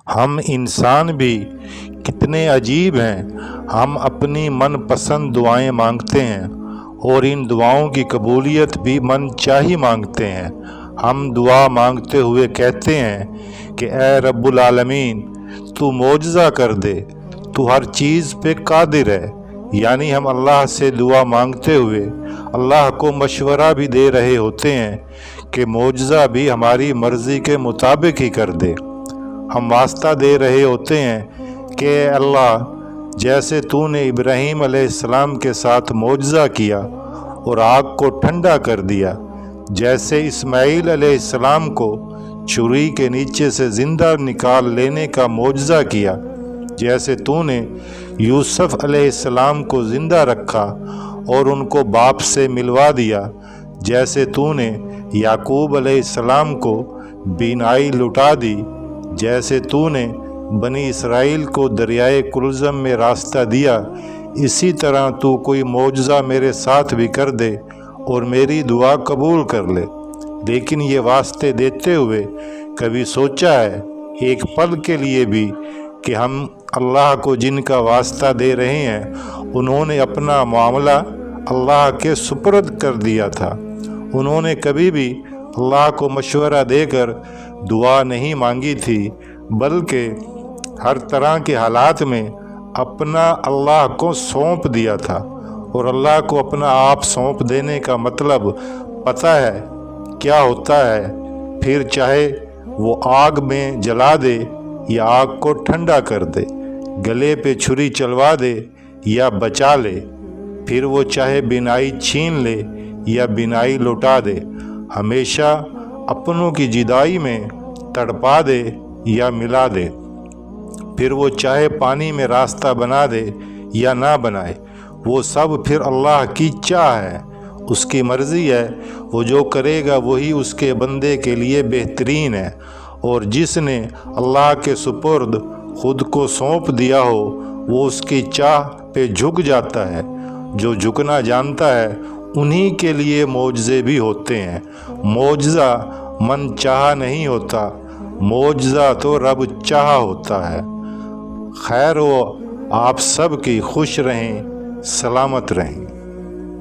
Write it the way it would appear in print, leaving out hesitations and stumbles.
ہم انسان بھی کتنے عجیب ہیں، ہم اپنی من پسند دعائیں مانگتے ہیں اور ان دعاؤں کی قبولیت بھی من چاہی مانگتے ہیں۔ ہم دعا مانگتے ہوئے کہتے ہیں کہ اے رب العالمین تو معجزہ کر دے، تو ہر چیز پہ قادر ہے۔ یعنی ہم اللہ سے دعا مانگتے ہوئے اللہ کو مشورہ بھی دے رہے ہوتے ہیں کہ معجزہ بھی ہماری مرضی کے مطابق ہی کر دے۔ ہم واسطہ دے رہے ہوتے ہیں کہ اے اللہ، جیسے تو نے ابراہیم علیہ السلام کے ساتھ معجزہ کیا اور آگ کو ٹھنڈا کر دیا، جیسے اسماعیل علیہ السلام کو چھری کے نیچے سے زندہ نکال لینے کا معجزہ کیا، جیسے تو نے یوسف علیہ السلام کو زندہ رکھا اور ان کو باپ سے ملوا دیا، جیسے تو نے یعقوب علیہ السلام کو بینائی لٹا دی، جیسے تو نے بنی اسرائیل کو دریائے کلزم میں راستہ دیا، اسی طرح تو کوئی معجزہ میرے ساتھ بھی کر دے اور میری دعا قبول کر لے۔ لیکن یہ واسطے دیتے ہوئے کبھی سوچا ہے ایک پل کے لیے بھی کہ ہم اللہ کو جن کا واسطہ دے رہے ہیں انہوں نے اپنا معاملہ اللہ کے سپرد کر دیا تھا؟ انہوں نے کبھی بھی اللہ کو مشورہ دے کر دعا نہیں مانگی تھی، بلکہ ہر طرح کے حالات میں اپنا اللہ کو سونپ دیا تھا۔ اور اللہ کو اپنا آپ سونپ دینے کا مطلب پتہ ہے کیا ہوتا ہے؟ پھر چاہے وہ آگ میں جلا دے یا آگ کو ٹھنڈا کر دے، گلے پہ چھری چلوا دے یا بچا لے، پھر وہ چاہے بینائی چھین لے یا بینائی لوٹا دے، ہمیشہ اپنوں کی جدائی میں تڑپا دے یا ملا دے، پھر وہ چاہے پانی میں راستہ بنا دے یا نہ بنائے، وہ سب پھر اللہ کی چاہ ہے، اس کی مرضی ہے۔ وہ جو کرے گا وہی اس کے بندے کے لیے بہترین ہے، اور جس نے اللہ کے سپرد خود کو سونپ دیا ہو وہ اس کی چاہ پہ جھک جاتا ہے۔ جو جھکنا جانتا ہے انہی کے لیے معجزے بھی ہوتے ہیں۔ معجزہ من چاہا نہیں ہوتا، معجزہ تو رب چاہا ہوتا ہے۔ خیر ہو آپ سب کی خوش رہیں، سلامت رہیں۔